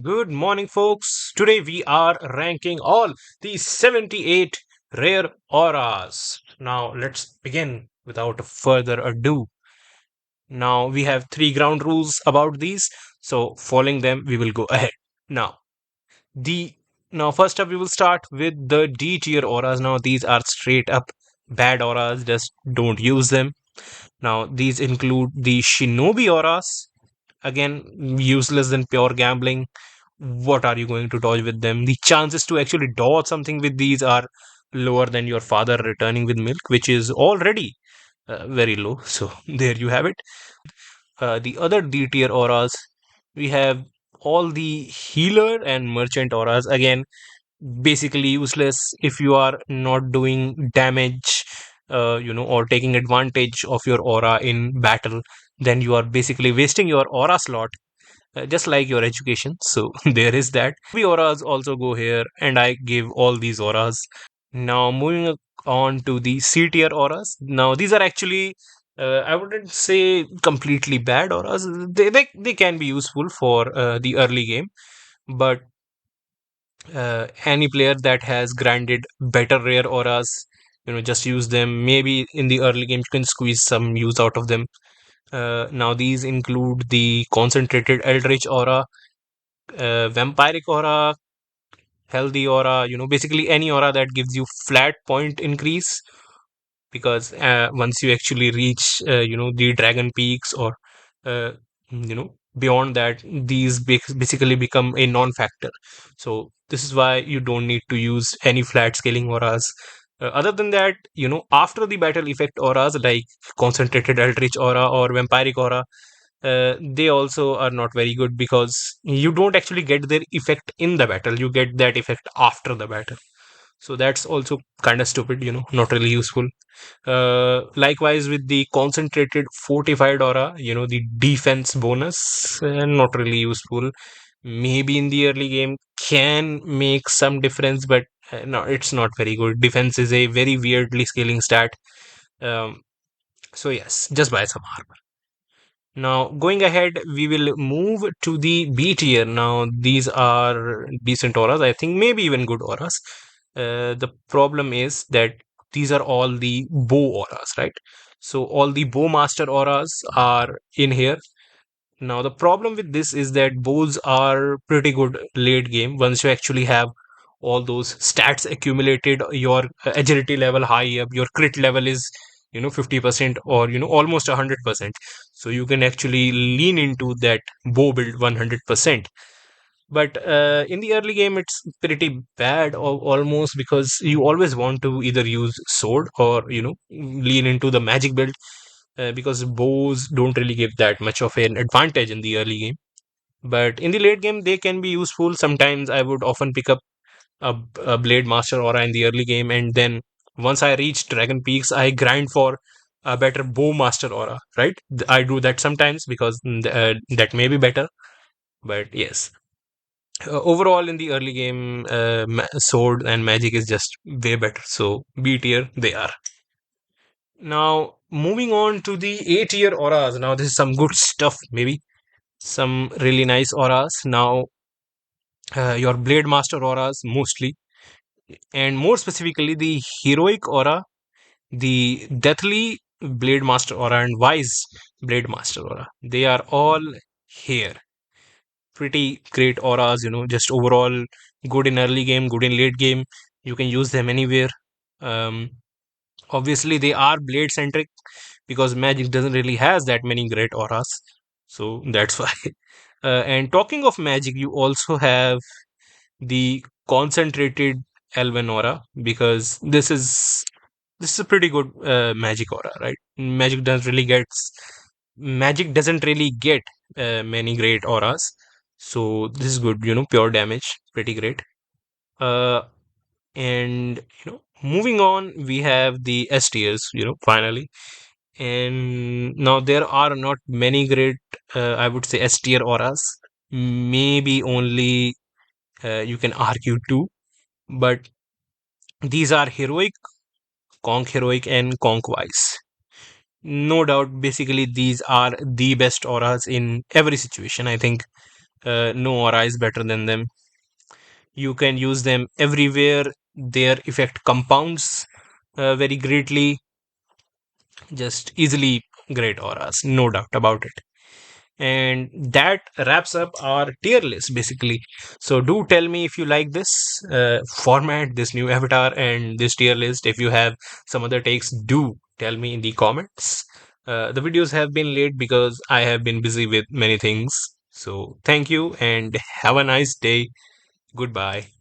Good morning, folks. Today we are ranking all the 78 rare auras. Now, let's begin without further ado. Now, we have three ground rules about these, so following them, we will go ahead. Now, the now first up, we will start with the D tier auras. Now, these are straight up bad auras, just don't use them. Now, these include the Shinobi auras, again useless than pure gambling. What are you going to dodge with them? The chances to actually dodge something with these are lower than your father returning with milk, which is already very low. So there you have it. The other D tier auras, we have all the healer and merchant auras. Again, basically useless if you are not doing damage, or taking advantage of your aura in battle. Then you are basically wasting your aura slot, just like your education. So there is that. The auras also go here, and I give all these auras. Now moving on to the C tier auras. Now these are actually, I wouldn't say completely bad auras. They can be useful for the early game, but any player that has grinded better rare auras, just use them. Maybe in the early game you can squeeze some use out of them. Now these include the concentrated Eldritch aura, vampiric aura, healthy aura, basically any aura that gives you flat point increase. Because once you actually reach, the dragon peaks, or beyond that, these basically become a non-factor. So this is why you don't need to use any flat scaling auras. Other than that, after the battle effect auras like concentrated eldritch aura or vampiric aura, they also are not very good, because you don't actually get their effect in the battle, you get that effect after the battle. So that's also kind of stupid, not really useful. Likewise with the concentrated fortified aura, the defense bonus, not really useful. Maybe in the early game can make some difference, but no, it's not very good. Defense is a very weirdly scaling stat. um, so yes, just buy some armor. Now, going ahead, we will move to the B tier. Now, these are decent auras, I think, maybe even good auras. The problem is that these are all the bow auras, right? So, all the bow master auras are in here. Now, the problem with this is that bows are pretty good late game once you actually have all those stats accumulated, your agility level high up, your crit level is 50%, or almost 100%. So you can actually lean into that bow build 100%. But in the early game it's pretty bad, almost, because you always want to either use sword or lean into the magic build, because bows don't really give that much of an advantage in the early game. But in the late game they can be useful. Sometimes I would often pick up a blade master aura in the early game, and then once I reach dragon peaks I grind for a better bow master aura, right? I do that sometimes because that may be better. But yes, overall in the early game, sword and magic is just way better. So B tier they are. Now moving on to the A tier auras. Now this is some good stuff, maybe some really nice auras. Now your blade master auras mostly, and more specifically the heroic aura, the deathly blade master aura, and wise blade master aura. They are all here. Pretty great auras, just overall good in early game, good in late game. You can use them anywhere. Um, Obviously, they are blade centric because magic doesn't really has that many great auras. So that's why. And talking of magic, you also have the concentrated elven aura, because this is a pretty good magic aura, right? Magic doesn't really get many great auras, so this is good. Pure damage, pretty great. Uh, and moving on, we have the S tiers. Finally, and now there are not many great. I would say S tier auras. Maybe only you can argue two, but these are heroic, conk heroic, and conk wise. No doubt, basically, these are the best auras in every situation. I think No aura is better than them. You can use them everywhere. Their effect compounds very greatly. Just easily great auras, no doubt about it. And that wraps up our tier list basically. So do tell me if you like this format, this new avatar, and this tier list. If you have some other takes, do tell me in the comments. The videos have been late because I have been busy with many things. So thank you and have a nice day. Goodbye.